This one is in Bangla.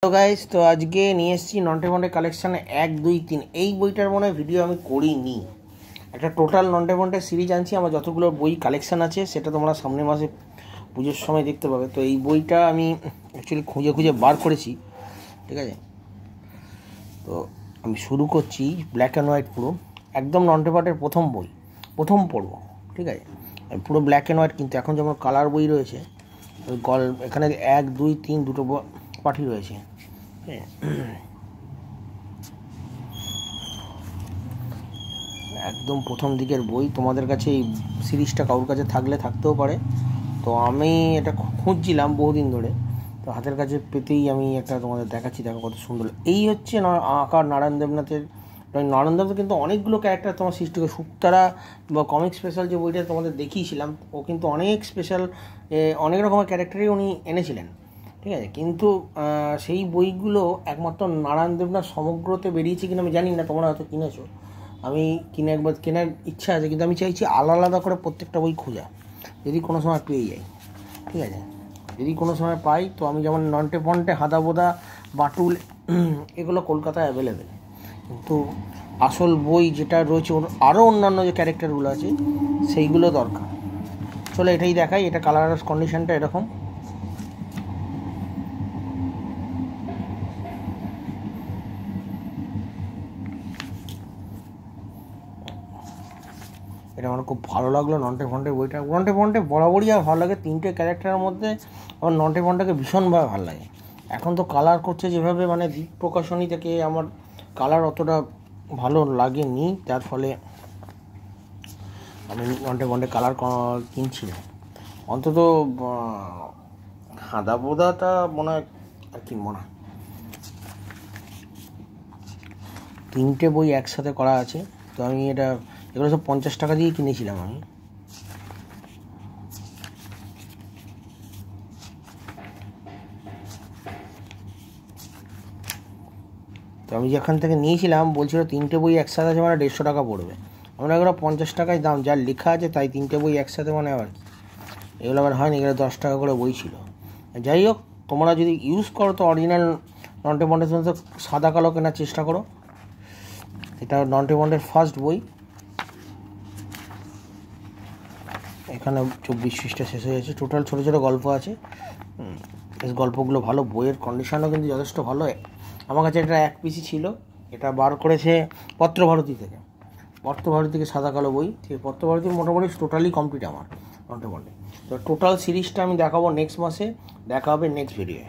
তো গাইস, তো আজকে নিয়ে এসেছি নন্টে ফন্টে কালেকশন 1, 2, 3। এই বইটার মনে হয় ভিডিও আমি করিনি। একটা টোটাল নন্টে ফন্টে সিরিজ আনছি। আমার যতগুলো বই কালেকশন আছে সেটা তোমরা সামনের মাসে পুজোর সময় দেখতে পাবে। তো এই বইটা আমি অ্যাকচুয়ালি খুঁজে খুঁজে বার করেছি, ঠিক আছে। তো আমি শুরু করছি ব্ল্যাক অ্যান্ড হোয়াইট, পুরো একদম নন্টে ফন্টের প্রথম বই, প্রথম পড়ব, ঠিক আছে। পুরো ব্ল্যাক অ্যান্ড হোয়াইট, কিন্তু এখন যেমন কালার বই রয়েছে, ওই এখানে 1, 2, 3 দুটো পার্টি রয়েছে। একদম প্রথম দিকের বই। তোমাদের কাছে এই সিরিজটা কারোর কাছে থাকলে থাকতেও পারে। তো আমি এটা খুঁজছিলাম বহুদিন ধরে, তো হাতের কাছে পেতেই আমি একটা তোমাদের দেখাচ্ছি। দেখো কত সুন্দর। এই হচ্ছে আঁকা নারায়ণ দেবনাথের। নারায়ণ দেবনাথ কিন্তু অনেকগুলো ক্যারেক্টার তোমার সৃষ্টি করে। শুক্তারা বা কমিক স্পেশাল যে বইটা তোমাদের দেখিয়েছিলাম, ও কিন্তু অনেক স্পেশাল, অনেক রকমের ক্যারেক্টারই উনি এনেছিলেন, ঠিক আছে। কিন্তু সেই বইগুলো একমাত্র নারায়ণ দেবনাথ সমগ্রতে বেরিয়েছে কিনা আমি জানি না, তোমরা হয়তো কিনেছো। আমি একবার কেনার ইচ্ছা আছে, কিন্তু আমি চাইছি আলাদা আলাদা করে প্রত্যেকটা বই খোঁজা, যদি কোনো সময় পেয়ে যাই, ঠিক আছে। যদি কোনো সময় পাই তো আমি, যেমন নন্টে ফন্টে, হাদাবোদা, বাটুল, এগুলো কলকাতায় অ্যাভেলেবেল। কিন্তু আসল বই যেটা রয়েছে, ওর আরও অন্যান্য যে ক্যারেক্টারগুলো আছে সেইগুলো দরকার। চলো এটাই দেখাই। এটা কালার কন্ডিশনটা এরকম। এটা আমার খুব ভালো লাগলো নন্টে ফন্টে বইটা। নন্টে ফন্টে বরাবরই আর ভালো লাগে। 3টে ক্যারেক্টারের মধ্যে আমার নন্টে ফন্টেকে ভীষণভাবে ভালো লাগে। এখন তো কালার করছে যেভাবে, মানে দ্বীপ প্রকাশনী থেকে, আমার কালার অতটা ভালো লাগেনি, যার ফলে আমি নন্টে ফন্টে কালার কিনছি না। অন্তত হাদাবোদাটা মনে হয় আর কিনবো না। 3টে বই একসাথে করা আছে। তো আমি এগুলো সব 50 টাকা দিয়ে কিনেছিলাম আমি। তো আমি যেখান থেকে নিয়েছিলাম বলছিল 3টে বই একসাথে আছে মানে 150 টাকা পড়বে। আমরা এগুলো 50 টাকায় দাম, যা লেখা আছে তাই। 3টে বই একসাথে মানে আবার কি, এগুলো আবার হয়নি। এগুলো 10 টাকা করে বই ছিল। যাই হোক, তোমরা যদি ইউজ করো তো অরিজিনাল নন্টে ফন্টের জন্য সাদা কালো কেনার চেষ্টা করো। এটা নন্টে ফন্টের ফার্স্ট বই। এখানে 24 পৃষ্ঠা শেষ হয়ে যাচ্ছে। টোটাল ছোটো ছোটো গল্প আছে। এই গল্পগুলো ভালো। বইয়ের কন্ডিশনও কিন্তু যথেষ্ট ভালো। আমার কাছে এটা 1 পিসই ছিল। এটা বার করেছে পত্রভারতী থেকে। পত্রভারতী থেকে সাদা কালো বই, ঠিক আছে। পত্রভারতী মোটামুটি টোটালি কমপ্লিট আমার নন্টে ফন্টে। তো টোটাল সিরিজটা আমি দেখাবো নেক্সট মাসে। দেখা হবে নেক্সট ভিডিওয়ে।